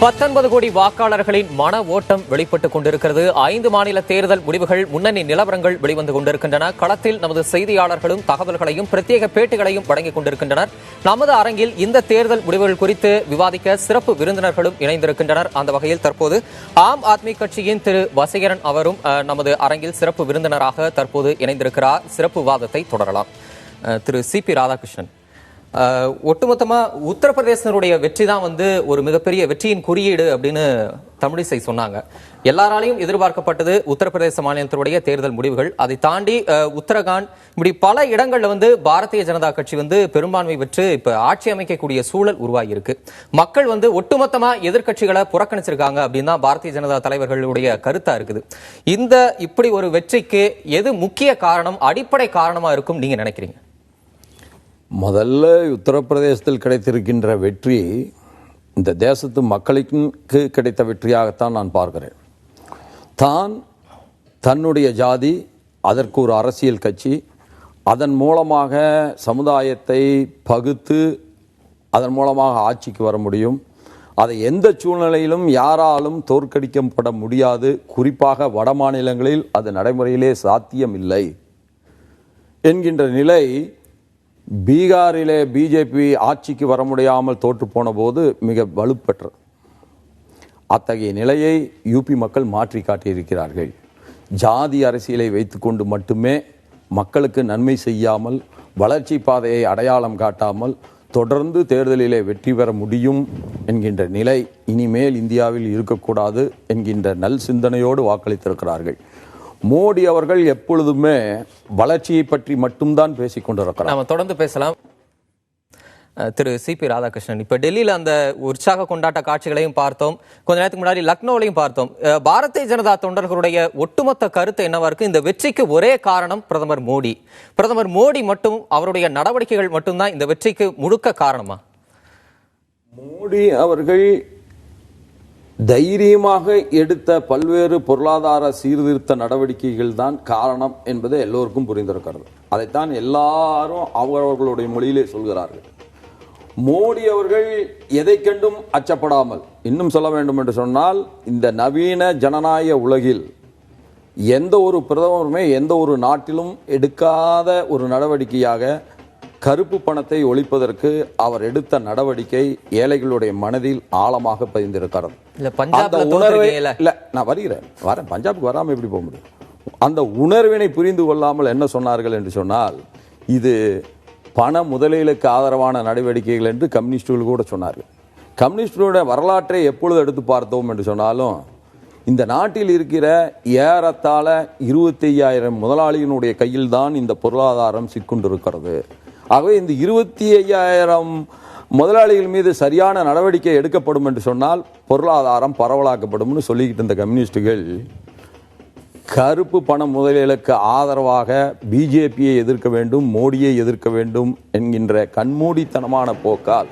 19 கோடி வாக்காளர்களின் மன ஓட்டம் வெளிப்பட்டுக் கொண்டிருக்கிறது. 5 மாநில தேர்தல் முடிவுகள், முன்னணி நிலவரங்கள் வெளிவந்து கொண்டிருக்கின்றன. களத்தில் நமது செய்தியாளர்களும் தகவல்களையும் பிரத்யேக பேட்டிகளையும் வழங்கிக் கொண்டிருக்கின்றனர். நமது அரங்கில் இந்த தேர்தல் முடிவுகள் குறித்து விவாதிக்க சிறப்பு விருந்தினர்களும் இணைந்திருக்கின்றனர். அந்த வகையில் தற்போது ஆம் ஆத்மி கட்சியின் திரு வசீகரன் அவரும் நமது அரங்கில் சிறப்பு விருந்தினராக தற்போது இணைந்திருக்கிறார். சிறப்பு விவாதத்தை தொடரலாம். திரு சி.பி. ராதாகிருஷ்ணன், ஒட்டுமொத்தமா உத்தரப்பிரதேசனுடைய வெற்றி தான் ஒரு மிகப்பெரிய வெற்றியின் குறியீடு அப்படின்னு தமிழிசை சொன்னாங்க. எல்லாராலையும் எதிர்பார்க்கப்பட்டது உத்தரப்பிரதேச மாநிலத்தினுடைய தேர்தல் முடிவுகள். அதை தாண்டி உத்தரகாண்ட், இப்படி பல இடங்கள்ல பாரதிய ஜனதா கட்சி பெரும்பான்மை பெற்று இப்ப ஆட்சி அமைக்கக்கூடிய சூழல் உருவாகி இருக்கு. மக்கள் ஒட்டுமொத்தமா எதிர்கட்சிகளை புறக்கணிச்சிருக்காங்க அப்படின்னு தான் பாரதிய ஜனதா தலைவர்களுடைய கருத்தா இருக்குது. இப்படி ஒரு வெற்றிக்கு எது முக்கிய காரணம், அடிப்படை காரணமா இருக்கும் நீங்க நினைக்கிறீங்க? முதல்ல உத்தரப்பிரதேசத்தில் கிடைத்திருக்கின்ற வெற்றி இந்த தேசத்து மக்களுக்கு கிடைத்த வெற்றியாகத்தான் நான் பார்க்கிறேன். தன்னுடைய ஜாதி, அதற்கு ஒரு அரசியல் கட்சி, அதன் மூலமாக சமுதாயத்தை பகுத்து அதன் மூலமாக ஆட்சிக்கு வர முடியும். அதை எந்த சூழ்நிலையிலும் யாராலும் தோற்கடிக்கப்பட முடியாது. குறிப்பாக வட மாநிலங்களில் அது நடைமுறையிலே சாத்தியமில்லை என்கின்ற நிலை பீகாரிலே பிஜேபி ஆட்சிக்கு வர முடியாமல் தோற்று போன போது மிக வலுப்பெற்றது. அத்தகைய நிலையை யூபி மக்கள் மாற்றி காட்டியிருக்கிறார்கள். ஜாதி அரசியலை வைத்துக்கொண்டு மட்டுமே மக்களுக்கு நன்மை செய்யாமல், வளர்ச்சி பாதையை அடையாளம் காட்டாமல் தொடர்ந்து தேர்தலிலே வெற்றி பெற முடியும் என்கின்ற நிலை இனிமேல் இந்தியாவில் இருக்கக்கூடாது என்கின்ற நல் சிந்தனையோடு வாக்களித்திருக்கிறார்கள். மோடி அவர்கள் எப்பொழுதுமே வளர்ச்சியை பற்றி மட்டும்தான் பேசிக் கொண்டிருக்கிறார். நாம தொடர்ந்து பேசலாம். திரு சி.பி. ராதாகிருஷ்ணன், இப்ப டெல்லியில அந்த உற்சாக கொண்டாட்ட காட்சிகளையும் பார்த்தோம், கொஞ்ச நேரத்துக்கு முன்னாடி லக்னோவிலையும் பார்த்தோம். பாரதிய ஜனதா தொண்டர்களுடைய ஒட்டுமொத்த கருத்து என்னவா இருக்கு? இந்த வெற்றிக்கு ஒரே காரணம் பிரதமர் மோடி. பிரதமர் மோடி மட்டும், அவருடைய நடவடிக்கைகள் மட்டும்தான் இந்த வெற்றிக்கு முழுக்க காரணமா? மோடி அவர்கள் தைரியமாக எடுத்த பல்வேறு பொருளாதார சீர்திருத்த நடவடிக்கைகள் தான் காரணம் என்பது எல்லோருக்கும் புரிந்திருக்கிறது. அதைத்தான் எல்லாரும் அவர்களுடைய மொழியிலே சொல்கிறார்கள். மோடி அவர்கள் எதை கண்டும் அச்சப்படாமல், இன்னும் சொல்ல வேண்டும் என்று சொன்னால், இந்த நவீன ஜனநாயக உலகில் எந்த ஒரு பிரதமருமே எந்த ஒரு நாட்டிலும் எடுக்காத ஒரு நடவடிக்கையாக கருப்பு பணத்தை ஒழிப்பதற்கு அவர் எடுத்த நடவடிக்கை ஏழைகளுடைய மனதில் ஆழமாக பதிந்திருக்கிறது. நான் வரேன், பஞ்சாபுக்கு வராமல் எப்படி போக முடியும்? அந்த உணர்வினை புரிந்து கொள்ளாமல் என்ன சொன்னார்கள் என்று சொன்னால், இது பண முதலீடுக்கு ஆதரவான நடவடிக்கைகள் என்று கம்யூனிஸ்டுகள் கூட சொன்னார்கள். கம்யூனிஸ்டுடைய வரலாற்றை எப்பொழுது எடுத்து பார்த்தோம் என்று சொன்னாலும், இந்த நாட்டில் இருக்கிற ஏறத்தாழ 25,000 முதலாளியினுடைய கையில் தான் இந்த பொருளாதாரம் சிக்கொண்டிருக்கிறது. ஆகவே இந்த 25,000 முதலாளிகள் மீது சரியான நடவடிக்கை எடுக்கப்படும் என்று சொன்னால் பொருளாதாரம் பரவலாக்கப்படும் சொல்லிக்கிட்டு இருந்த கம்யூனிஸ்டுகள் கருப்பு பண முதலீடுகளுக்கு ஆதரவாக பிஜேபியை எதிர்க்க வேண்டும், மோடியை எதிர்க்க வேண்டும் என்கின்ற கண்மூடித்தனமான போக்கால்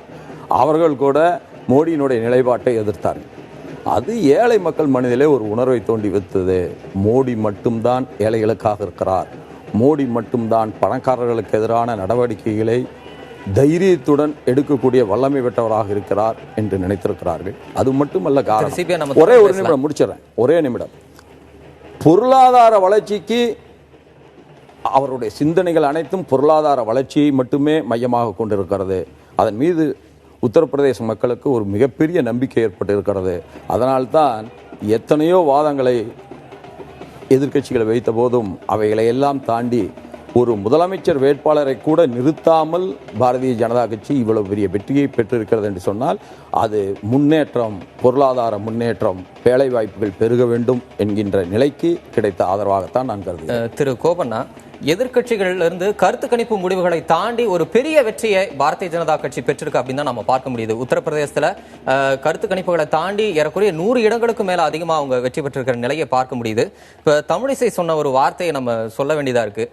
அவர்கள் கூட மோடியினுடைய நிலைப்பாட்டை எதிர்த்தார்கள். அது ஏழை மக்கள் மனதிலே ஒரு உணர்வை தோண்டி வைத்தது. மோடி மட்டும்தான் ஏழைகளுக்காக இருக்கிறார், மோடி மட்டும்தான் பணக்காரர்களுக்கு எதிரான நடவடிக்கைகளை தைரியத்துடன் எடுக்கக்கூடிய வல்லமை பெற்றவராக இருக்கிறார் என்று நினைத்திருக்கிறார்கள். அது மட்டுமல்ல காரணம். ஒரே ஒரு நிமிடம் முடிச்சிடறேன், ஒரே நிமிடம். பொருளாதார வளர்ச்சிக்கு அவருடைய சிந்தனைகள் அனைத்தும் பொருளாதார வளர்ச்சியை மட்டுமே மையமாக கொண்டிருக்கிறது. அதன் மீது உத்தரப்பிரதேச மக்களுக்கு ஒரு மிகப்பெரிய நம்பிக்கை ஏற்பட்டு இருக்கிறது. அதனால்தான் எத்தனையோ வாதங்களை எதிர்க்கட்சிகள் வைத்த போதும் அவைகளை எல்லாம் தாண்டி ஒரு முதலமைச்சர் வேட்பாளரை கூட நிறுத்தாமல் பாரதிய ஜனதா கட்சி இவ்வளவு பெரிய வெற்றியை பெற்றிருக்கிறது என்று சொன்னால் அது முன்னேற்றம், பொருளாதார முன்னேற்றம், வேலை வாய்ப்புகள் பெருக வேண்டும் என்கின்ற நிலைக்கு கிடைத்த ஆதரவாகத்தான் நான் கருதுகிறேன். திரு கோபண்ணா, எதிர்கட்சிகளிலிருந்து கருத்து கணிப்பு முடிவுகளை தாண்டி ஒரு பெரிய வெற்றியை பாரதிய ஜனதா கட்சி பெற்றிருக்கு அப்படின்னு தான் நம்ம பார்க்க முடியுது. உத்தரப்பிரதேசத்துல கருத்து கணிப்புகளை தாண்டி ஏறக்குறைய 100 இடங்களுக்கு மேல அதிகமா அவங்க வெற்றி பெற்றிருக்கிற நிலையை பார்க்க முடியுது. இப்ப தமிழிசை சொன்ன ஒரு வார்த்தையை நம்ம சொல்ல வேண்டியதா இருக்கு.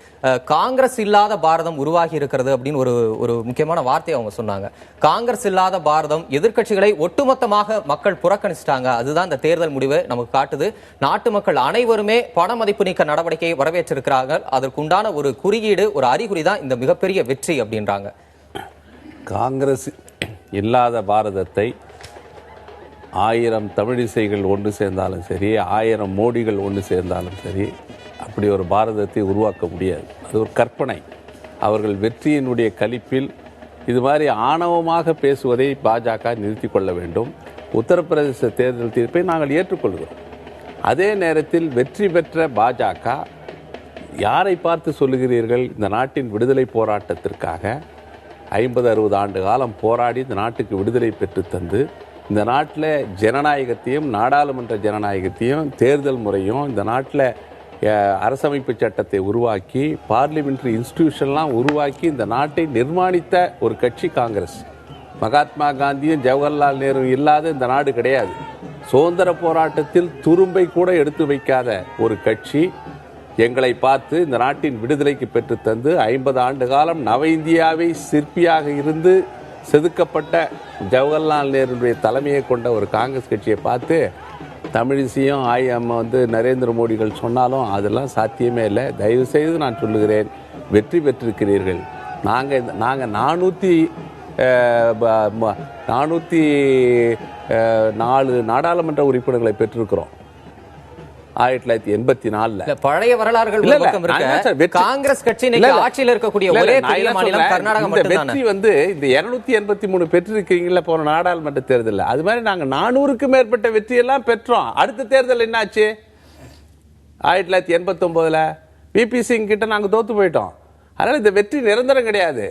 காங்கிரஸ் இல்லாத பாரதம் உருவாகி இருக்கிறது அப்படின்னு ஒரு முக்கியமான வார்த்தையை அவங்க சொன்னாங்க. காங்கிரஸ் இல்லாத பாரதம், எதிர்கட்சிகளை ஒட்டுமொத்தமாக மக்கள் புறக்கணிச்சிட்டாங்க. அதுதான் இந்த தேர்தல் முடிவு நமக்கு காட்டுது. நாட்டு மக்கள் அனைவருமே பண மதிப்பு நீக்க நடவடிக்கையை வரவேற்றிருக்கிறார்கள். அதற்கு ஒரு குறியீடு, ஒரு அறிகுறி தான் இந்த மிகப்பெரிய வெற்றி அப்படின்றாங்க. காங்கிரஸ் இல்லாத பாரதத்தை 1000 தமிழிசைகள் ஒன்று சேர்ந்தாலும் சரி, 1000 மோடிகள் ஒன்று சேர்ந்தாலும் சரி, அப்படி ஒரு பாரதத்தை உருவாக்க முடியாது. அது ஒரு கற்பனை. அவர்கள் வெற்றியினுடைய களிப்பில் இது மாதிரி ஆணவமாக பேசுவதை பாஜக நிறுத்தி கொள்ள வேண்டும். உத்தரப்பிரதேச தேர்தல் தீர்ப்பை நாங்கள் ஏற்றுக்கொள்கிறோம். அதே நேரத்தில் வெற்றி பெற்ற பாஜக யாரை பார்த்து சொல்லுகிறீர்கள்? இந்த நாட்டின் விடுதலை போராட்டத்திற்காக 50-60 ஆண்டு காலம் போராடி இந்த நாட்டுக்கு விடுதலை பெற்று தந்து, இந்த நாட்டில் ஜனநாயகத்தையும் நாடாளுமன்ற ஜனநாயகத்தையும் தேர்தல் முறையும் இந்த நாட்டில் அரசமைப்பு சட்டத்தை உருவாக்கி பார்லிமெண்ட்ரி இன்ஸ்டிடியூஷன்லாம் உருவாக்கி இந்த நாட்டை நிர்மாணித்த ஒரு கட்சி காங்கிரஸ். மகாத்மா காந்தியும் ஜவஹர்லால் நேரு இல்லாத இந்த நாடு கிடையாது. சுதந்திர போராட்டத்தில் துரும்பை கூட எடுத்து வைக்காத ஒரு கட்சி எங்களை பார்த்து இந்த நாட்டின் விடுதலைக்கு பெற்று தந்து 50 ஆண்டு காலம் நவ இந்தியாவை சிற்பியாக இருந்து செதுக்கப்பட்ட ஜவஹர்லால் நேருடைய தலைமையை கொண்ட ஒரு காங்கிரஸ் கட்சியை பார்த்து தமிழிசையும் நரேந்திர மோடிகள் சொன்னாலும் அதெல்லாம் சாத்தியமே இல்லை. தயவு செய்து நான் சொல்லுகிறேன், வெற்றி பெற்றிருக்கிறீர்கள். நாங்கள் 404 நாடாளுமன்ற உறுப்பினர்களை பெற்றிருக்கிறோம் 1984. பழைய வரலாறுகள் காங்கிரஸ் கட்சி ஆட்சியில் இருக்கக்கூடிய ஒரே பெரிய மாநிலம் கர்நாடகா மட்டும்தான். வெற்றி இந்த 283 பெற்றிருக்கீங்களா போன நாடாளுமன்ற தேர்தலில், அது மாதிரி நாங்க 400க்கு மேற்பட்ட வெற்றி எல்லாம் பெற்றோம். அடுத்த தேர்தல் என்னாச்சு? 1989 விபி சிங் கிட்ட நாங்க தோத்து போயிட்டோம். அதனால இந்த வெற்றி நிரந்தரம் கிடையாது.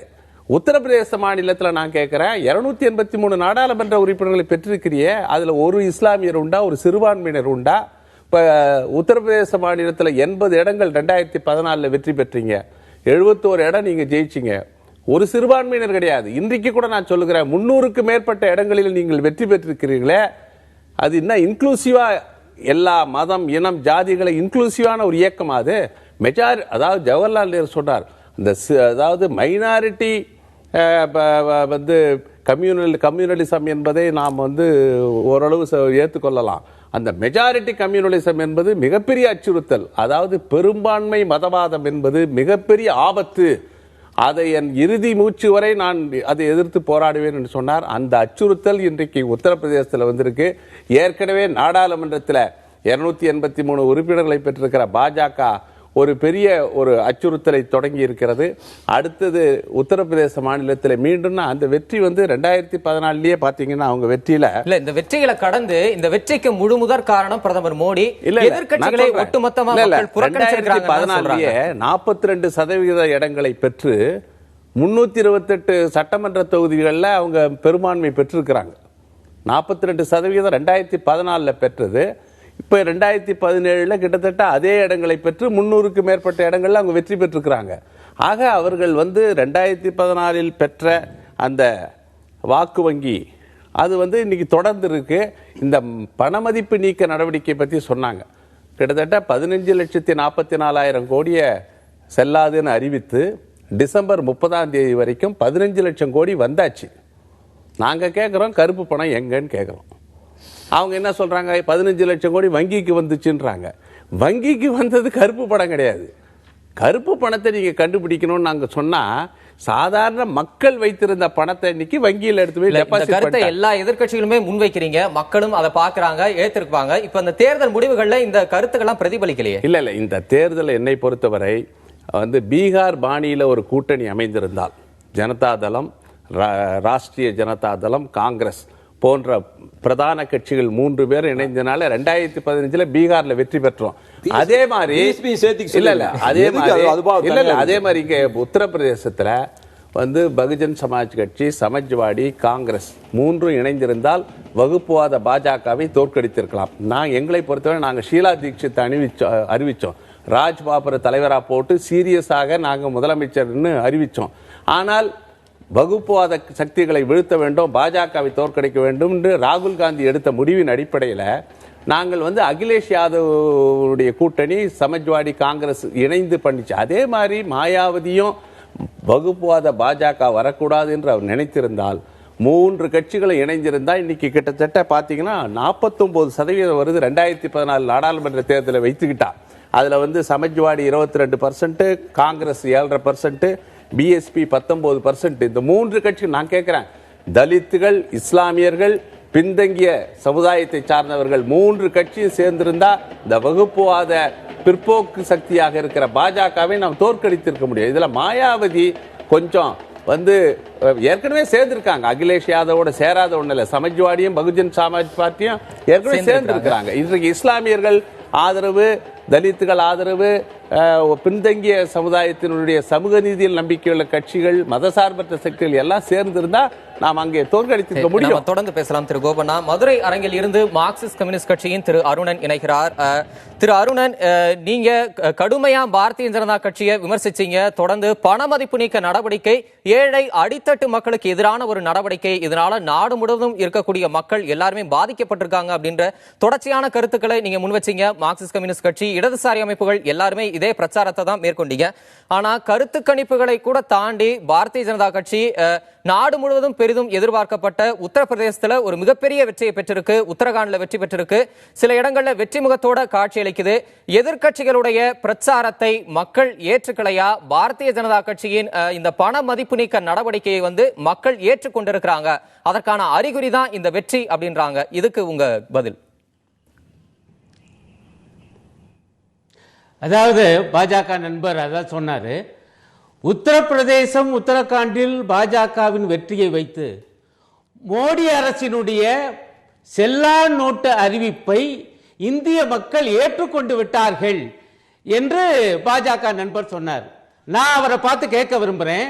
உத்தரப்பிரதேச மாநிலத்தில் நான் கேட்கிறேன், 283 நாடாளுமன்ற உறுப்பினர்களை பெற்றிருக்கிறியே, அதுல ஒரு இஸ்லாமியர் உண்டா, ஒரு சிறுபான்மையினர் உண்டா? இப்ப உத்தரப்பிரதேச மாநிலத்தில் 80 இடங்கள் 2014 வெற்றி பெற்றீங்க, 71 இடம் நீங்க ஜெயிச்சீங்க. ஒரு சிறுபான்மையினர் கிடையாது. இன்றைக்கு கூட நான் சொல்லுகிறேன், 300க்கு மேற்பட்ட இடங்களில் நீங்கள் வெற்றி பெற்றிருக்கிறீர்களே, அது என்ன இன்க்ளூசிவா, எல்லா மதம் இனம் ஜாதிகளை இன்க்ளூசிவான ஒரு இயக்கம். அது அதாவது ஜவஹர்லால் நேரு சொன்னார், அதாவது மைனாரிட்டி கம்யூனலிசம் என்பதை நாம் ஓரளவு ஏற்றுக்கொள்ளலாம். அந்த மெஜாரிட்டி கம்யூனலிசம் என்பது மிகப்பெரிய அச்சுறுத்தல். அதாவது பெரும்பான்மை மதவாதம் என்பது மிகப்பெரிய ஆபத்து. அதை என் இறுதி மூச்சு வரை நான் அதை எதிர்த்து போராடுவேன் என்று சொன்னார். அந்த அச்சுறுத்தல் இன்றைக்கு உத்தரப்பிரதேசத்தில் வந்திருக்கு. ஏற்கனவே நாடாளுமன்றத்தில் 283 உறுப்பினர்களை பெற்றிருக்கிற பாஜக ஒரு பெரிய அச்சுறுத்தலை தொடங்கி இருக்கிறது. அடுத்தது உத்தரப்பிரதேச மாநிலத்தில் மீண்டும் அந்த வெற்றி 2014 பாத்தீங்கன்னா அவங்க வெற்றியில இந்த வெற்றிகளை கடந்து இந்த வெற்றிக்கு முழு முதற் காரணம் பிரதமர் மோடி. எதிர்க்கட்சிகளை ஒட்டுமொத்தமாக 2014 42% இடங்களை பெற்று 328 சட்டமன்ற தொகுதிகளில் அவங்க பெரும்பான்மை பெற்றிருக்கிறாங்க. 42% 2014 பெற்றது. இப்ப 2017 கிட்டத்தட்ட அதே இடங்களை பெற்று 300க்கு மேற்பட்ட இடங்கள்ல அவங்க வெற்றி பெற்றிருக்கிறாங்க. ஆக அவர்கள் 2014 பெற்ற அந்த வாக்கு வங்கி அது இன்னைக்கு தொடர்ந்து இருக்கு. இந்த பணமதிப்பு நீக்க நடவடிக்கை பத்தி சொன்னாங்க. கிட்டத்தட்ட 15,44,000 கோடியை செல்லாதுன்னு அறிவித்து டிசம்பர் 30 வரைக்கும் 15 லட்சம் கோடி வந்தாச்சு. நாங்க கேட்கிறோம், கருப்பு பணம் எங்கன்னு கேட்கிறோம். அவங்க என்ன சொல்றாங்க, 15 லட்சம் கோடி வங்கிக்கு வந்துச்சுன்றாங்க. வங்கிக்கு வந்தது கருப்பு பணம் கிடையாது. கருப்பு பணத்தை நீங்க கண்டுபிடிக்கணும்னு நாங்க சொன்னா, சாதாரண மக்கள் வைத்திருந்த பணத்தை இன்னைக்கு வங்கியில் எடுத்து போய் டெபாசிட் பண்ணி எல்லா எதிர்க்கட்சிகளுமே முன்வைக்கிறீங்க, மக்களும் அதை பாக்குறாங்க, ஏத்திருப்பாங்க. இப்ப இந்த தேர்தல் முடிவுகள்ல இந்த கருத்துக்கெல்லாம் பிரதிபலிக்கலையே. இல்ல இந்த தேர்தல் என்னை பொறுத்தவரை பீகார் பாணியில ஒரு கூட்டணி அமைந்திருந்தால், ஜனதாதளம், ராஷ்டிரிய ஜனதாதளம், காங்கிரஸ் போன்ற பிரதான கட்சிகள் 3 பேர் இணைந்தனால 2015 பீகார்ல வெற்றி பெற்றோம். அதே மாதிரி அதே மாதிரி இங்க உத்தரப்பிரதேசத்துல பகுஜன் சமாஜ் கட்சி, சமாஜ்வாடி, காங்கிரஸ் 3 இணைந்திருந்தால் வகுப்புவாத பாஜகவை தோற்கடித்திருக்கலாம். எங்களை பொறுத்தவரை நாங்க ஷீலா தீட்சித் அறிவிச்சோம். ராஜ் பாபர் தலைவரா போட்டு சீரியஸாக நாங்க முதலமைச்சர்னு அறிவிச்சோம். ஆனால் வகுப்புவாத சக்திகளை வீழ்த்த வேண்டும், பாஜகவை தோற்கடிக்க வேண்டும் என்று ராகுல் காந்தி எடுத்த முடிவின் அடிப்படையில் நாங்கள் அகிலேஷ் யாதவுடைய கூட்டணி, சமாஜ்வாடி, காங்கிரஸ் இணைந்து பண்ணிச்சு. அதே மாதிரி மாயாவதியும் வகுப்புவாத பாஜக வரக்கூடாது என்று அவர் நினைத்திருந்தால் 3 கட்சிகளை இணைந்திருந்தால் இன்னைக்கு கிட்டத்தட்ட பாத்தீங்கன்னா 49% வருது. 2014 நாடாளுமன்ற தேர்தலை வைத்துக்கிட்டா அதுல சமாஜ்வாடி 22%, காங்கிரஸ் 7.5%, பிஎஸ்பி 19%. இந்த 3 கட்சி நான் கேட்கிறேன், தலித்துகள், இஸ்லாமியர்கள், பின்தங்கிய சமுதாயத்தை சார்ந்தவர்கள் 3 கட்சியும் சேர்ந்திருந்தா இந்த வகுப்புவாத பிற்போக்கு சக்தியாக இருக்கிற பாஜகவை நாம் தோற்கடித்திருக்க முடியும். இதுல மாயாவதி கொஞ்சம் ஏற்கனவே சேர்ந்திருக்காங்க. அகிலேஷ் யாதவோட சேராத ஒண்ணு இல்ல, சமாஜ்வாடியும் பகுஜன் சமாஜ் பார்ட்டியும் ஏற்கனவே சேர்ந்திருக்கிறாங்க. இன்றைக்கு இஸ்லாமியர்கள் ஆதரவு, தலித்துகள் ஆதரவு, பின்தங்கிய சமுதாயத்தினுடைய சமூக நீதியில் நம்பிக்கையுள்ள கட்சிகள், மதசார்பற்ற சக்திகள் எல்லாம் சேர்ந்திருந்தா நாம் அங்கே தோற்கடித்திருக்க முடியும். தொடர்ந்து பேசலாம். திரு கோபண்ணா, மதுரை அரங்கில் இருந்து மார்க்சிஸ்ட் கம்யூனிஸ்ட் கட்சியின் திரு அருணன் இணைகிறார். திரு அருணன், நீங்க கடுமையா பாரதிய ஜனதா கட்சியை விமர்சிச்சீங்க. தொடர்ந்து பண மதிப்பு நீக்க நடவடிக்கை ஏழை அடித்தட்டு மக்களுக்கு எதிரான ஒரு நடவடிக்கை, இதனால நாடு முழுவதும் இருக்கக்கூடிய மக்கள் எல்லாருமே பாதிக்கப்பட்டிருக்காங்க அப்படின்ற தொடர்ச்சியான கருத்துக்களை நீங்க முன்வச்சீங்க. மார்க்சிஸ்ட் கம்யூனிஸ்ட் கட்சி, இடதுசாரி அமைப்புகள் எல்லாருமே இதே பிரச்சாரத்தை தான் மேற்கொண்டீங்க. ஆனா கருத்து கணிப்புகளை கூட தாண்டி பாரதிய ஜனதா கட்சி நாடு முழுவதும் பெரிதும் எதிர்பார்க்கப்பட்ட உத்தரப்பிரதேசத்துல ஒரு மிகப்பெரிய வெற்றியை பெற்றிருக்கு, உத்தரகாண்ட்ல வெற்றி பெற்றிருக்கு, சில இடங்கள்ல வெற்றி முகத்தோட காட்சி அளிக்குது. எதிர்கட்சிகளுடைய பிரச்சாரத்தை மக்கள் ஏற்றுக்கலையா? பாரதிய ஜனதா கட்சியின் இந்த பண மதிப்பு நீக்க நடவடிக்கையை மக்கள் ஏற்றுக்கொண்டிருக்கிறாங்க, அதற்கான அறிகுறி தான் இந்த வெற்றி அப்படின்றாங்க. இதுக்கு உங்க பதில்? அதாவது பாஜக நண்பர் அதான் சொன்னாரு, உத்தரப்பிரதேசம் உத்தரகாண்டில் பாஜகவின் வெற்றியை வைத்து மோடி அரசினுடைய செல்லா நோட்டு அறிவிப்பை இந்திய மக்கள் ஏற்றுக்கொண்டு விட்டார்கள் என்று பாஜக நண்பர் சொன்னார். நான் அவரை பார்த்து கேட்க விரும்புறேன்,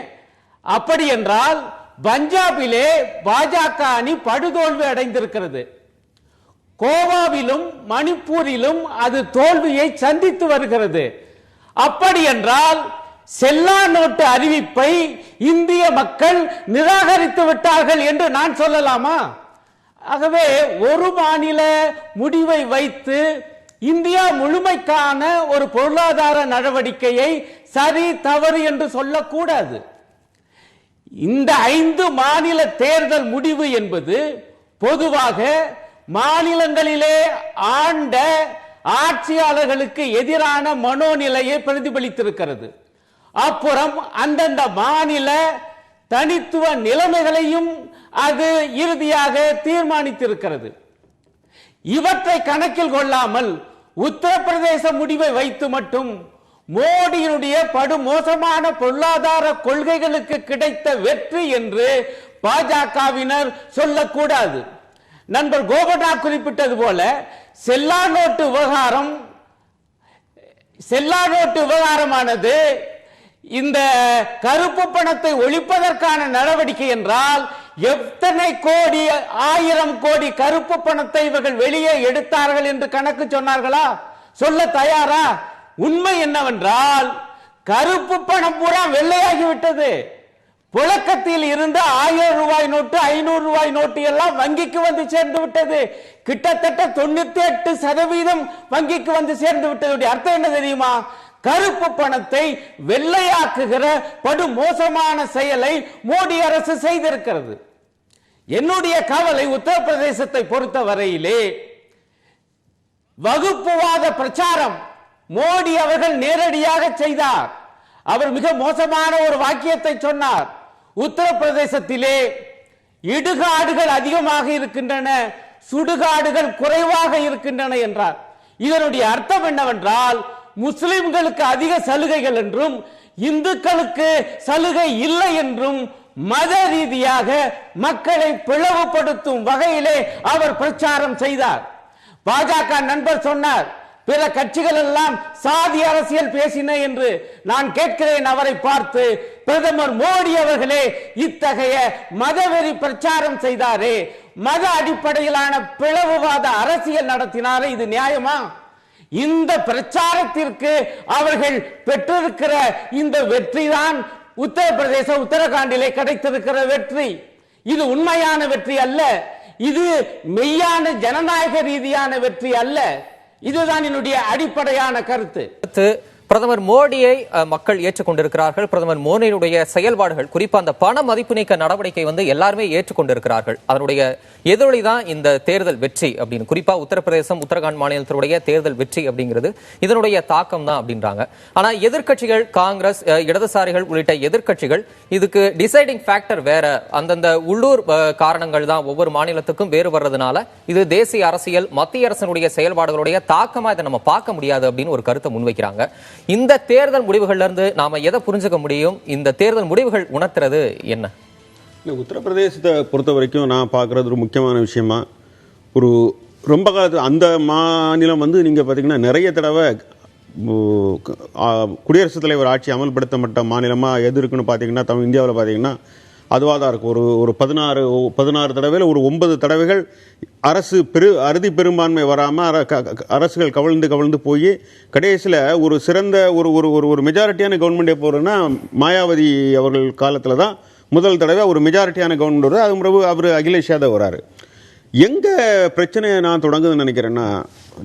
அப்படி என்றால் பஞ்சாபிலே பாஜக அணி படுதோல்வி அடைந்திருக்கிறது, கோவாவிலும் மணிப்பூரிலும் அது தோல்வியை சந்தித்து வருகிறது. அப்படி என்றால் செல்லா நோட்டு அறிவிப்பை இந்திய மக்கள் நிராகரித்து விட்டார்கள் என்று நான் சொல்லலாமா? ஆகவே ஒரு மாநில முடிவை வைத்து இந்தியா முழுமைக்கான ஒரு பொருளாதார நடவடிக்கையை சரி தவறு என்று சொல்லக்கூடாது. இந்த 5 மாநில தேர்தல் முடிவு என்பது பொதுவாக மாநிலங்களிலே ஆண்ட ஆட்சியாளர்களுக்கு எதிரான மனோநிலையை பிரதிபலித்திருக்கிறது. அப்புறம் அந்தந்த மாநில தனித்துவ நிலைமைகளையும் அது இறுதியாக தீர்மானித்திருக்கிறது. இவற்றை கணக்கில் கொள்ளாமல் உத்தரப்பிரதேச முடிவை வைத்து மட்டும் மோடியினுடைய படுமோசமான பொருளாதார கொள்கைகளுக்கு கிடைத்த வெற்றி என்று பாஜகவினர் சொல்லக்கூடாது. நண்பர் கோபண்ணா குறிப்பிட்டது போல செல்லா நோட்டு விவகாரமானது இந்த கருப்பு பணத்தை ஒழிப்பதற்கான நடவடிக்கை என்றால் எத்தனை கோடி, 1000 கோடி கருப்பு பணத்தை இவர்கள் வெளியே எடுத்தார்கள் என்று கணக்கு சொன்னார்களா? சொல்ல தயாரா? உண்மை என்னவென்றால் கருப்பு பணம் பூரா வெள்ளையாகிவிட்டது. புழக்கத்தில் இருந்த 1000 ரூபாய் நோட்டு, 500 ரூபாய் நோட்டு எல்லாம் வங்கிக்கு வந்து சேர்ந்து விட்டது. கிட்டத்தட்ட 98% வங்கிக்கு வந்து சேர்ந்து விட்டது. அர்த்தம் என்ன தெரியுமா? கருப்பு பணத்தை வெள்ளையாக்குகிற படு மோசமான செயலை மோடி அரசு செய்திருக்கிறது. என்னுடைய கவலை உத்தரப்பிரதேசத்தை பொறுத்த வரையிலே வகுப்புவாத பிரச்சாரம் மோடி அவர்கள் நேரடியாக செய்தார். அவர் மிக மோசமான ஒரு வாக்கியத்தை சொன்னார். உத்தரப்பிரதேசத்திலே இடுகாடுகள் அதிகமாக இருக்கின்றன, சுடுகாடுகள் குறைவாக இருக்கின்றன என்றார். இதனுடைய அர்த்தம் என்னவென்றால் முஸ்லிம்களுக்கு அதிக சலுகைகள் என்றும் இந்துக்களுக்கு சலுகை இல்லை என்றும் மத ரீதியாக மக்களை பிளவுபடுத்தும் வகையிலே அவர் பிரச்சாரம் செய்தார். பாஜக நண்பர் சொன்னார், பிற கட்சிகள் எல்லாம் சாதி அரசியல் பேசின என்று. நான் கேட்கிறேன் அவரை பார்த்து, பிரதமர் மோடி அவர்களே இத்தகைய மதவெறி பிரச்சாரம் செய்தாரே, மத அடிப்படையிலான பிளவுவாத அரசியல் நடத்தினாரே, இது நியாயமா? இந்த பிரச்சாரத்திற்கு அவர்கள் பெற்றிருக்கிற இந்த வெற்றி தான் உத்தரப்பிரதேச உத்தரகாண்டிலே கிடைத்திருக்கிற வெற்றி. இது உண்மையான வெற்றி அல்ல, இது மெய்யான ஜனநாயக ரீதியான வெற்றி அல்ல. இதுதான் என்னுடைய அடிப்படையான கருத்து. பிரதமர் மோடியை மக்கள் ஏற்றுக்கொண்டிருக்கிறார்கள். பிரதமர் மோடியினுடைய செயல்பாடுகள், குறிப்பா அந்த பண மதிப்பு நீக்க நடவடிக்கை எல்லாருமே ஏற்றுக்கொண்டிருக்கிறார்கள். அதனுடைய எதிரொலி தான் இந்த தேர்தல் வெற்றி அப்படின்னு, குறிப்பா உத்தரப்பிரதேசம், உத்தரகாண்ட் மாநிலத்தினுடைய தேர்தல் வெற்றி அப்படிங்கிறது இதனுடைய தாக்கம் தான் அப்படின்றாங்க. ஆனா எதிர்க்கட்சிகள், காங்கிரஸ், இடதுசாரிகள் உள்ளிட்ட எதிர்க்கட்சிகள் இதுக்கு டிசைடிங் ஃபேக்டர் வேற, அந்தந்த உள்ளூர் காரணங்கள் தான் ஒவ்வொரு மாநிலத்துக்கும் வேறு வர்றதுனால இது தேசிய அரசியல், மத்திய அரசினுடைய செயல்பாடுகளுடைய தாக்கமா இதை நம்ம பார்க்க முடியாது அப்படின்னு ஒரு கருத்தை முன்வைக்கிறாங்க. இந்த தேர்தல் முடிவுகள்ல இருந்து நாம எதை புரிஞ்சுக்க முடியும்? இந்த தேர்தல் முடிவுகள் உணர்த்துறது என்ன? உத்தரப்பிரதேசத்தை பொறுத்த வரைக்கும் நான் பார்க்குறது ஒரு முக்கியமான விஷயமா, ஒரு ரொம்ப காலத்து அந்த மாநிலம் நீங்கள் பார்த்தீங்கன்னா நிறைய தடவை குடியரசுத் தலைவர் ஆட்சி அமல்படுத்தப்பட்ட மாநிலமாக எது இருக்குன்னு பார்த்தீங்கன்னா இந்தியாவில் பார்த்தீங்கன்னா அதுவாக தான் இருக்கும். ஒரு 16 தடவையில் ஒரு 9 தடவைகள் அரசு அறுதி பெரும்பான்மை வராமல் அரசுகள் கவிழ்ந்து போய் கடைசியில் ஒரு சிறந்த ஒரு மெஜாரிட்டியான கவர்மெண்ட்டே போகிறதுன்னா மாயாவதி அவர்கள் காலத்தில் தான் முதல் தடவை ஒரு மெஜாரிட்டியான கவர்மெண்ட் வருது. அது பிறகு அவர் அகிலேஷ் யாதவ் வராரு. எங்கே பிரச்சனையை நான் தொடங்குதுன்னு நினைக்கிறேன்னா,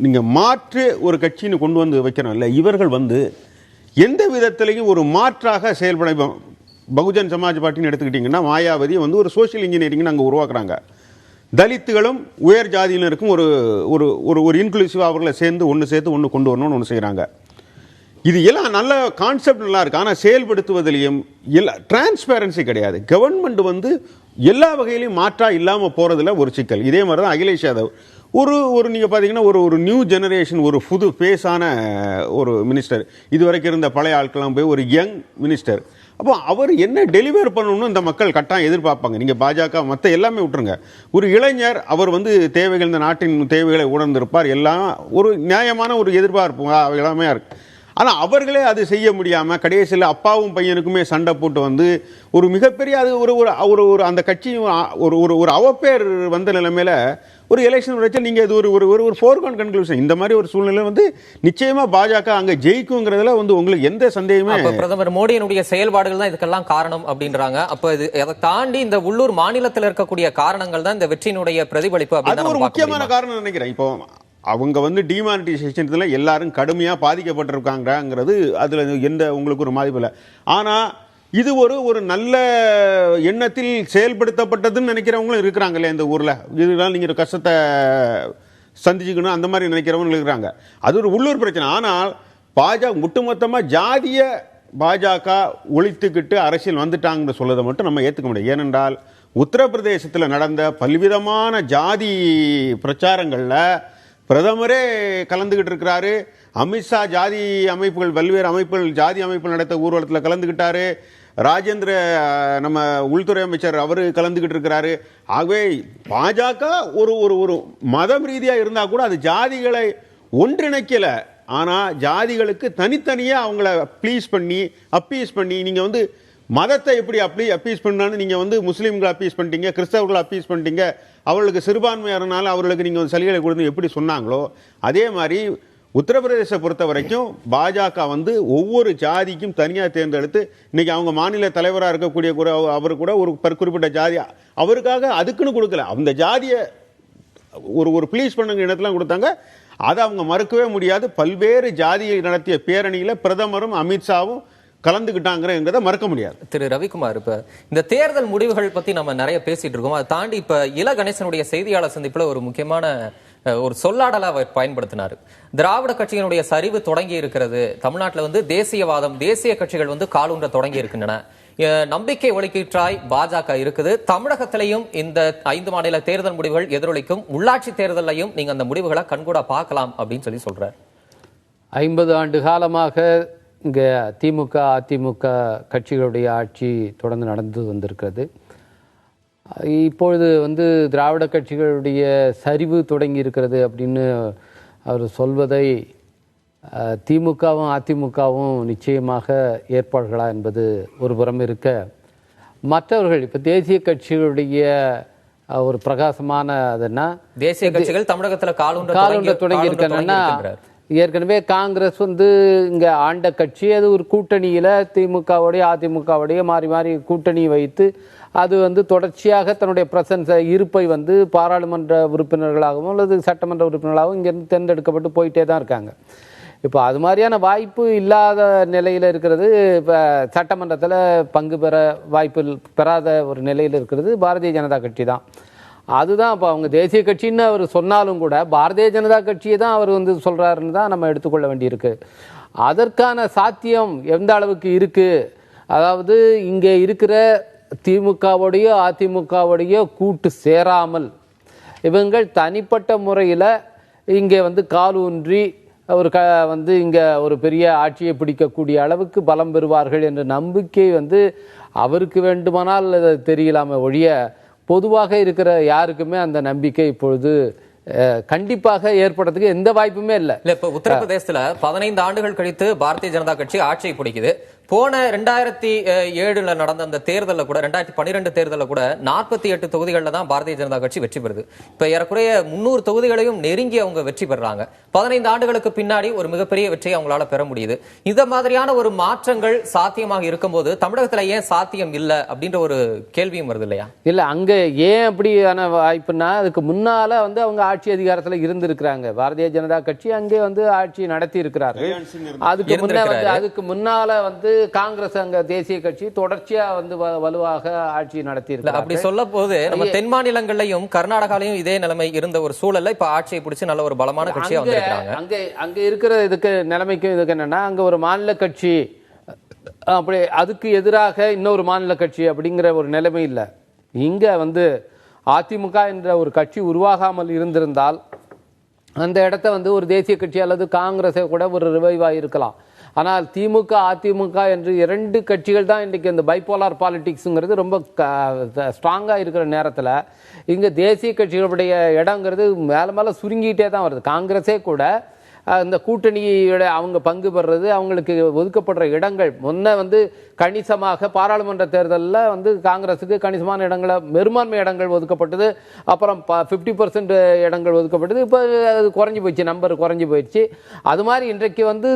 நீங்கள் மாற்று ஒரு கட்சின்னு கொண்டு வந்து வைக்கிறோம் இல்லை, இவர்கள் எந்த விதத்திலையும் ஒரு மாற்றாக செயல்பட, பகுஜன் சமாஜ் பார்ட்டின்னு எடுத்துக்கிட்டிங்கன்னா மாயாவதி ஒரு சோஷியல் இன்ஜினியரிங் அங்கே உருவாக்குறாங்க. தலித்துகளும் உயர் ஜாதியினருக்கும் ஒரு இன்க்ளூசிவாக அவர்களை சேர்த்து ஒன்று கொண்டு வரணும்னு ஒன்று செய்கிறாங்க. இது எல்லாம் நல்ல கான்செப்ட் நல்லா இருக்கு. ஆனால் செயல்படுத்துவதிலையும் டிரான்ஸ்பேரன்சி கிடையாது. கவர்மெண்ட் எல்லா வகையிலையும் மாற்றா இல்லாமல் போகிறதுல ஒரு சிக்கல். இதே மாதிரி தான் அகிலேஷ் யாதவ் நீங்கள் பார்த்தீங்கன்னா ஒரு நியூ ஜெனரேஷன், ஒரு புது ஃபேஸான ஒரு மினிஸ்டர். இதுவரைக்கும் இருந்த பழைய ஆட்கள்லாம் போய் ஒரு யங் மினிஸ்டர். அப்போ அவர் என்ன டெலிவர் பண்ணணும்னு இந்த மக்கள் கட்டாயம் எதிர்பார்ப்பாங்க. நீங்கள் பாஜக மற்ற எல்லாமே விட்டுருங்க, ஒரு இளைஞர் அவர் தேவைகள், இந்த நாட்டின் தேவைகளை உணர்ந்திருப்பார். எல்லாம் ஒரு நியாயமான ஒரு எதிர்பார்ப்பு எல்லாமே இருக்கு. ஆனால் அவர்களே அது செய்ய முடியாமல் கடைசியில் அப்பாவும் பையனுக்குமே சண்டை போட்டு ஒரு மிகப்பெரிய அது ஒரு அந்த கட்சி ஒரு அவப்பேர் வந்த நிலைமையில ஒரு எலெக்ஷன் வச்சு நீங்கள் இது ஒரு ஃபோர்கவுண்ட் கன்க்ளூஷன். இந்த மாதிரி ஒரு சூழ்நிலை நிச்சயமா பாஜக அங்கே ஜெயிக்குங்கிறதுல உங்களுக்கு எந்த சந்தேகமே. பிரதமர் மோடியினுடைய செயல்பாடுகள் தான் இதுக்கெல்லாம் காரணம் அப்படின்றாங்க. அப்ப அதை தாண்டி இந்த உள்ளூர் மாநிலத்தில் இருக்கக்கூடிய காரணங்கள் தான் இந்த வெற்றியினுடைய பிரதிபலிப்பு. அது ஒரு முக்கியமான காரணம் நினைக்கிறேன். இப்போ அவங்க டிமானிட்டைசேஷன்ல எல்லாரும் கடுமையாக பாதிக்கப்பட்டிருக்காங்கிறது அதுல எந்த உங்களுக்கு ஒரு மதிப்பு இல்லை. ஆனால் இது ஒரு நல்ல எண்ணத்தில் செயல்படுத்தப்பட்டதுன்னு நினைக்கிறவங்களும் இருக்கிறாங்கல்ல இந்த ஊரில். இதுதான் நீங்கள் கஷ்டத்தை சந்திச்சுக்கணும் அந்த மாதிரி நினைக்கிறவங்க இருக்கிறாங்க. அது ஒரு உள்ளூர் பிரச்சனை. ஆனால் பாஜக ஒட்டுமொத்தமாக ஜாதிய பாஜக ஒழித்துக்கிட்டு அரசியல் வந்துட்டாங்கன்னு சொல்லதை மட்டும் நம்ம ஏற்றுக்க முடியாது. ஏனென்றால் உத்தரப்பிரதேசத்தில் நடந்த பல்விதமான ஜாதி பிரச்சாரங்களில் பிரதமரே கலந்துகிட்டு இருக்கிறாரு. அமித்ஷா ஜாதி அமைப்புகள், பல்வேறு அமைப்புகள், ஜாதி அமைப்புகள் நடத்த ஊர்வலத்தில் கலந்துகிட்டாரு. ராஜேந்திர நம்ம உள்துறை அமைச்சர் அவரு கலந்துகிட்டு இருக்கிறாரு. ஆகவே பாஜக ஒரு மதம் ரீதியாக இருந்தால் கூட அது ஜாதிகளை ஒன்றிணைக்கல. ஆனால் ஜாதிகளுக்கு தனித்தனியாக அவங்கள அப்பீஸ் பண்ணி நீங்கள் மதத்தை எப்படி அப்பீஸ் பண்ணான்னு நீங்கள் முஸ்லீம்களை அப்பீஸ் பண்ணிட்டீங்க, கிறிஸ்தவர்களை அப்பீஸ் பண்ணிட்டீங்க, அவர்களுக்கு சிறுபான்மையானாலும் அவர்களுக்கு நீங்கள் சலுகைகளை கொடுத்து எப்படி சொன்னாங்களோ அதே மாதிரி உத்தரப்பிரதேச பொறுத்த வரைக்கும் பாஜக ஒவ்வொரு ஜாதிக்கும் தனியாக தேர்ந்தெடுத்து இன்னைக்கு அவங்க மாநில தலைவராக இருக்கக்கூடிய அவர் கூட ஒரு குறிப்பிட்ட ஜாதி அவருக்காக அதுக்குன்னு கொடுக்கல. அந்த ஜாதியை ஒரு ப்ளீஸ் பண்ணுங்க இடத்துல கொடுத்தாங்க. அதை அவங்க மறுக்கவே முடியாது. பல்வேறு ஜாதியை நடத்திய பேரணியில் பிரதமரும் அமித்ஷாவும் கலந்துகிட்டாங்கிறத மறக்க முடியாது. திரு ரவிக்குமார், இப்ப இந்த தேர்தல் முடிவுகள் பத்தி நம்ம நிறைய பேசிட்டு இருக்கோம். அதை தாண்டி இப்ப இல கணேசனுடைய செய்தியாளர் சந்திப்புல ஒரு முக்கியமான ஒரு சொல்லாடலை அவர் பயன்படுத்தினார். திராவிட கட்சியினுடைய சரிவு தொடங்கி இருக்கிறது, தமிழ்நாட்டில் தேசியவாதம், தேசிய கட்சிகள் காலூன்ற தொடங்கி இருக்கின்றன, நம்பிக்கை ஒலிக்கீற்றாய் பாஜக இருக்குது, தமிழகத்திலையும் இந்த 5 மாநில தேர்தல் முடிவுகள் எதிரொலிக்கும், உள்ளாட்சி தேர்தலையும் நீங்க அந்த முடிவுகளை கண்கூட பார்க்கலாம் அப்படின்னு சொல்றார். 50 ஆண்டு காலமாக இங்கே திமுக அதிமுக கட்சிகளுடைய ஆட்சி தொடர்ந்து நடந்து வந்திருக்கிறது. இப்பொழுது திராவிட கட்சிகளுடைய சரிவு தொடங்கி இருக்கிறது அப்படின்னு அவர் சொல்வதை திமுகவும் அதிமுகவும் நிச்சயமாக ஏற்பாடுகளா என்பது ஒரு புறம் இருக்க, மற்றவர்கள் இப்போ தேசிய கட்சிகளுடைய ஒரு பிரகாசமான அதுன்னா தேசிய கட்சிகள் தமிழகத்தில் காலூன்ற தொடங்கி இருக்காங்கன்னா, ஏற்கனவே காங்கிரஸ் இங்கே ஆண்ட கட்சி, அது ஒரு கூட்டணியில் திமுகவுடைய அதிமுகவுடைய மாறி மாறி கூட்டணி வைத்து அது தொடர்ச்சியாக தன்னுடைய பிரசன்ஸை இருப்பை பாராளுமன்ற உறுப்பினர்களாகவும் அல்லது சட்டமன்ற உறுப்பினர்களாகவும் இங்கேருந்து தேர்ந்தெடுக்கப்பட்டு போயிட்டே தான் இருக்காங்க. இப்போ அது மாதிரியான வாய்ப்பு இல்லாத நிலையில் இருக்கிறது. இப்போ சட்டமன்றத்தில் பங்கு பெற வாய்ப்பு பெறாத ஒரு நிலையில் இருக்கிறது பாரதிய ஜனதா கட்சி தான். அதுதான் இப்போ அவங்க தேசிய கட்சின்னு அவர் சொன்னாலும் கூட பாரதிய ஜனதா கட்சியை தான் அவர் வந்து சொல்கிறாருன்னு தான் நம்ம எடுத்துக்கொள்ள வேண்டியிருக்கு. அதற்கான சாத்தியம் எந்த அளவுக்கு இருக்குது, அதாவது இங்கே இருக்கிற திமுகவுடைய அதிமுகவுடைய கூட்டு சேராமல் இவங்கள் தனிப்பட்ட முறையில் இங்கே வந்து கால் ஊன்றி ஒரு வந்து இங்கே ஒரு பெரிய ஆட்சியை பிடிக்கக்கூடிய அளவுக்கு பலம் பெறுவார்கள் என்ற நம்பிக்கை வந்து அவருக்கு வேண்டுமானால் தெரியலாமே ஒழிய பொதுவாக இருக்கிற யாருக்குமே அந்த நம்பிக்கை இப்பொழுது கண்டிப்பாக ஏற்படுறதுக்கு எந்த வாய்ப்புமே இல்லை. இப்ப உத்தரப்பிரதேசத்துல 15 ஆண்டுகள் கழித்து பாரதிய ஜனதா கட்சி ஆட்சியை பிடிக்குது. போன 2007 நடந்த அந்த தேர்தலில் கூட 2012 தேர்தலில் கூட 48 தொகுதிகளில் தான் பாரதிய ஜனதா கட்சி வெற்றி பெறுது. இப்ப ஏறக்குறைய 300 தொகுதிகளையும் நெருங்கி அவங்க வெற்றி பெறாங்க. 15 ஆண்டுகளுக்கு பின்னாடி ஒரு மிகப்பெரிய வெற்றியை அவங்களால பெற முடியுது. இந்த மாதிரியான ஒரு மாற்றங்கள் சாத்தியமாக இருக்கும்போது தமிழகத்துல ஏன் சாத்தியம் இல்லை அப்படின்ற ஒரு கேள்வியும் வருது இல்லையா? இல்ல அங்க ஏன் அப்படியான வாய்ப்புனா அதுக்கு முன்னால வந்து அவங்க ஆட்சி அதிகாரத்துல இருந்திருக்கிறாங்க. பாரதிய ஜனதா கட்சி அங்கே வந்து ஆட்சி நடத்தி இருக்கிறார்கள். அதுக்கு முன்னால வந்து காங்கிரஸ் அங்க தேசிய கட்சி தொடர்ச்சியா வந்து வலுவாக ஆட்சி நடத்தி இருக்கு. அப்படி சொல்ல போது நம்ம தென் மாநிலங்களையும் கர்நாடகாலையும் இதே நிலைமை இருந்த ஒரு சூழல்ல இப்ப ஆட்சியை பிடிச்சு நல்ல ஒரு பலமான கட்சியா வந்திருக்காங்க. அங்க இருக்கிற இதுக்கு நிலைமைக்கும் இதுக்கு என்னன்னா அங்க ஒரு மாநில கட்சி அப்படி அதுக்கு எதிராக இன்னொரு மாநில கட்சி அப்படிங்கிற ஒரு நிலைமை இல்லை. இங்க வந்து அதிமுக என்ற ஒரு கட்சி உருவாகாமல் இருந்திருந்தால் அந்த இடத்த வந்து ஒரு தேசிய கட்சி அல்லது காங்கிரஸை கூட ஒரு ரிவைவ் இருக்கலாம். ஆனால் திமுக அதிமுக என்று 2 கட்சிகள் தான் இன்றைக்கி இந்த பைபோலார் பாலிடிக்ஸுங்கிறது ரொம்ப ஸ்ட்ராங்காக இருக்கிற நேரத்தில் இங்கே தேசிய கட்சிகளுடைய இடங்கிறது மேலே மேலே சுருங்கிட்டே தான் வருது. காங்கிரஸே கூட இந்த கூட்டணியோட அவங்க பங்கு பெறுறது அவங்களுக்கு ஒதுக்கப்படுற இடங்கள் முன்ன வந்து கணிசமாக பாராளுமன்ற தேர்தலில் வந்து காங்கிரஸுக்கு கணிசமான இடங்களை பெரும்பான்மை இடங்கள் ஒதுக்கப்பட்டது. அப்புறம் 50% இடங்கள் ஒதுக்கப்பட்டது. இப்போ அது குறைஞ்சி போயிடுச்சு, நம்பர் குறைஞ்சி போயிடுச்சு. அது மாதிரி இன்றைக்கு வந்து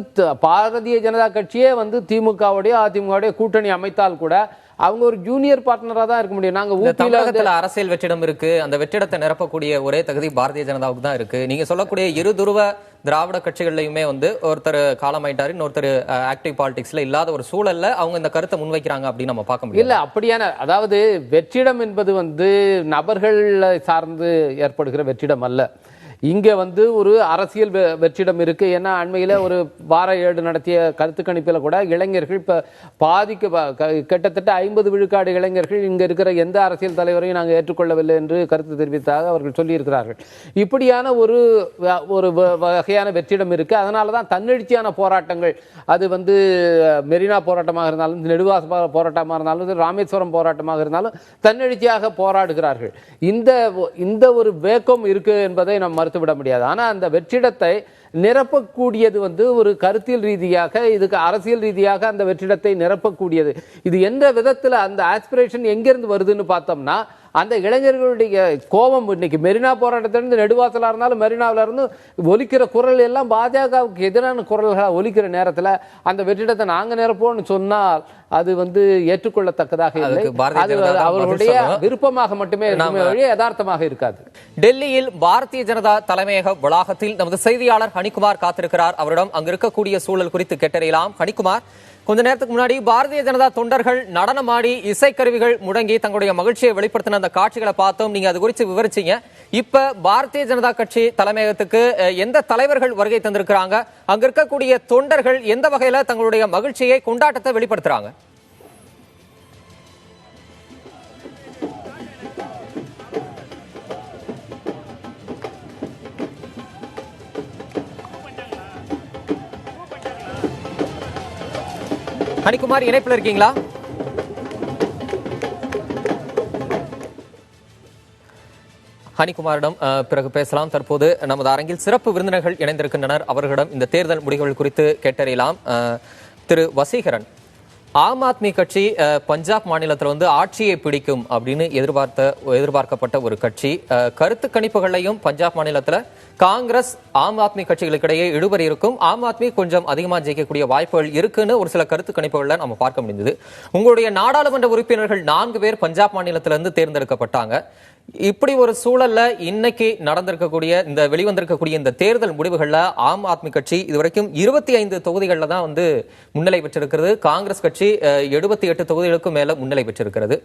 பாரதிய ஜனதா கட்சியே வந்து திமுகவுடைய அதிமுகவுடைய கூட்டணி அமைத்தால் கூட அவங்க ஒரு ஜூனியர் பார்ட்னரா தான் இருக்க முடியும். நாங்க ஊட்டியில அரசியல் வெற்றிடம் இருக்கு, அந்த வெற்றிடத்தை நிரப்பக்கூடிய ஒரே தகுதி பாரதிய ஜனதாவுக்கு தான் இருக்கு. நீங்க சொல்லக்கூடிய இருதுருவ திராவிட கட்சிகள்லயுமே வந்து ஒருத்தர் காலமாயிட்டாரு, இன்னொருத்தர் ஆக்டிவ் பாலிடிக்ஸ்ல இல்லாத ஒரு சூழல்ல அவங்க இந்த கருத்தை முன்வைக்கிறாங்க அப்படின்னு நம்ம பார்க்க முடியும். இல்ல அப்படியான அதாவது வெற்றிடம் என்பது வந்து நபர்கள் சார்ந்து ஏற்படுகிற வெற்றிடம் அல்ல. இங்க வந்து ஒரு அரசியல் வெற்றிடம் இருக்கு. ஏன்னா அண்மையில ஒரு வார ஏடு நடத்திய கருத்து கணிப்பில் கூட இளைஞர்கள் இப்ப பாதிக்கு கிட்டத்தட்ட 50 விழுக்காடு இளைஞர்கள் இங்க இருக்கிற எந்த அரசியல் தலைவரையும் நாங்கள் ஏற்றுக்கொள்ளவில்லை என்று கருத்து தெரிவித்தாக அவர்கள் சொல்லியிருக்கிறார்கள். இப்படியான ஒரு வகையான வெற்றிடம் இருக்கு. அதனாலதான் தன்னெழுச்சியான போராட்டங்கள், அது வந்து மெரினா போராட்டமாக இருந்தாலும் நெடுவாச போராட்டமாக இருந்தாலும் ராமேஸ்வரம் போராட்டமாக இருந்தாலும் தன்னெழுச்சியாக போராடுகிறார்கள். இந்த ஒரு வேக்கம் இருக்கு என்பதை நம்ம விட முடியாது. ஆனா அந்த வெற்றிடத்தை நிரப்பக்கூடியது வந்து ஒரு கருத்தியல் ரீதியாக, இதுக்கு அரசியல் ரீதியாக அந்த வெற்றிடத்தை நிரப்பக்கூடியது. இது எந்த விதத்துல அந்த ஆஸ்பிரேஷன் எங்கிருந்து வருதுன்னு பார்த்தோம்னா அந்த இளைஞர்களுடைய கோபம் இன்னைக்கு மெரினா போராட்டத்திலிருந்து நெடுவாசலா இருந்தாலும் மெரினாவில இருந்து ஒலிக்கிற குரல் எல்லாம் பாஜகவுக்கு எதிரான குரல்கள் ஒலிக்கிற நேரத்தில் அந்த வெற்றிடத்தை நாங்க நிரப்போம்னு சொன்னால் அது வந்து ஏற்றுக்கொள்ளத்தக்கதாக இல்லை. அது அவர்களுடைய விருப்பமாக மட்டுமே யதார்த்தமாக இருக்காது. டெல்லியில் பாரதிய ஜனதா தலைமையக வளாகத்தில் நமது செய்தியாளர் ஹனிகுமார் காத்திருக்கிறார். அவரிடம் அங்கு இருக்கக்கூடிய சூழல் குறித்து கேட்டறியலாம். ஹனிகுமார், கொஞ்ச நேரத்துக்கு முன்னாடி பாரதிய ஜனதா தொண்டர்கள் நடனமாடி இசைக்கருவிகள் முழங்கி தங்களுடைய மகிழ்ச்சியை வெளிப்படுத்தின அந்த காட்சிகளை பார்த்தோம். நீங்க அது குறித்து விவரிச்சீங்க. இப்ப பாரதிய ஜனதா கட்சி தலைமையகத்துக்கு எந்த தலைவர்கள் வருகை தந்திருக்கிறாங்க? அங்க இருக்கக்கூடிய தொண்டர்கள் எந்த வகையில தங்களுடைய மகிழ்ச்சியை கொண்டாட்டத்தை வெளிப்படுத்துறாங்க? ஹனிகுமார், இணைப்பில் இருக்கீங்களா? ஹனிகுமாரிடம் பிறகு பேசலாம். தற்போது நமது அரங்கில் சிறப்பு விருந்தினர்கள் இணைந்திருக்கின்றனர். அவர்களிடம் இந்த தேர்தல் முடிவுகள் குறித்து கேட்டறியலாம். திரு வசீகரன், ஆம் ஆத்மி கட்சி பஞ்சாப் மாநிலத்தில் வந்து ஆட்சியை பிடிக்கும் அப்படின்னு எதிர்பார்க்கப்பட்ட ஒரு கட்சி. கருத்து கணிப்புகளையும் பஞ்சாப் மாநிலத்தில் காங்கிரஸ் ஆம் ஆத்மி கட்சிகளுக்கிடையே இழுபறி இருக்கும், ஆம் ஆத்மி கொஞ்சம் அதிகமா ஜெயிக்கக்கூடிய வாய்ப்புகள் இருக்குன்னு ஒரு சில கருத்து கணிப்புகள்ல நம்ம பார்க்க முடிந்தது. உங்களுடைய நாடாளுமன்ற உறுப்பினர்கள் 4 பேர் பஞ்சாப் மாநிலத்திலிருந்து தேர்ந்தெடுக்கப்பட்டாங்க. இப்படி ஒரு சூழல்ல இன்னைக்கு நடந்திருக்கக்கூடிய இந்த வெளிவந்திருக்கக்கூடிய இந்த தேர்தல் முடிவுகள்ல ஆம் ஆத்மி கட்சி இதுவரைக்கும் 25 தொகுதிகள்ல தான் வந்து முன்னிலை பெற்றிருக்கிறது. காங்கிரஸ் கட்சி 78 தொகுதிகளுக்கும் மேல முன்னிலை பெற்றிருக்கிறது.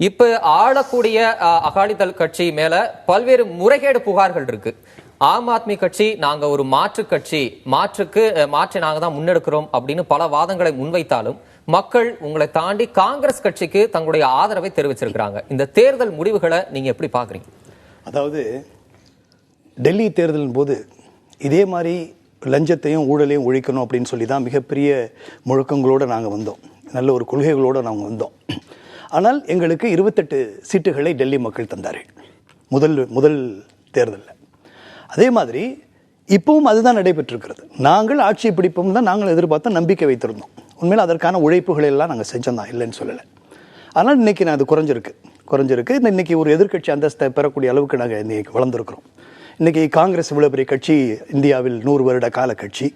இப்ப ஆளக்கூடிய அகாலிதள் கட்சி மேல பல்வேறு முறைகேடு புகார்கள் இருக்கு. ஆம் ஆத்மி கட்சி நாங்க ஒரு மாற்று கட்சி, மாற்றி நாங்க தான் முன்னெடுக்கிறோம் அப்படின்னு பல வாதங்களை முன்வைத்தாலும் மக்கள் உங்களை தாண்டி காங்கிரஸ் கட்சிக்கு தங்களுடைய ஆதரவை தெரிவிச்சிருக்கிறாங்க. இந்த தேர்தல் முடிவுகளை நீங்க எப்படி பாக்குறீங்க? அதாவது டெல்லி தேர்தலின் போது இதே மாதிரி லஞ்சத்தையும் ஊழலையும் ஒழிக்கணும் அப்படின்னு சொல்லி தான் மிகப்பெரிய முழக்கங்களோடு நாங்கள் வந்தோம், நல்ல ஒரு கொள்கைகளோடு நாங்கள் வந்தோம். ஆனால் எங்களுக்கு 28 சீட்டுகளை டெல்லி மக்கள் தந்தார்கள் முதல் தேர்தலில். அதே மாதிரி இப்பவும் அதுதான் நடைபெற்றிருக்கிறது. நாங்கள் ஆட்சியை பிடிப்போம் தான் நாங்கள் எதிர்பார்த்த நம்பிக்கை வைத்திருந்தோம். உண்மையில் அதற்கான உழைப்புகளை எல்லாம் நாங்கள் செஞ்சோம் தான், இல்லைன்னு சொல்லலை. ஆனால் இன்னைக்கு அது குறைஞ்சிருக்கு. இன்னைக்கு ஒரு எதிர்க்கட்சி அந்தஸ்தை பெறக்கூடிய அளவுக்கு நாங்கள் இன்னைக்கு வளர்ந்துருக்கிறோம். இன்னைக்கு காங்கிரஸ் இவ்வளவு பெரிய கட்சி, இந்தியாவில் 100 வருட கால கட்சி.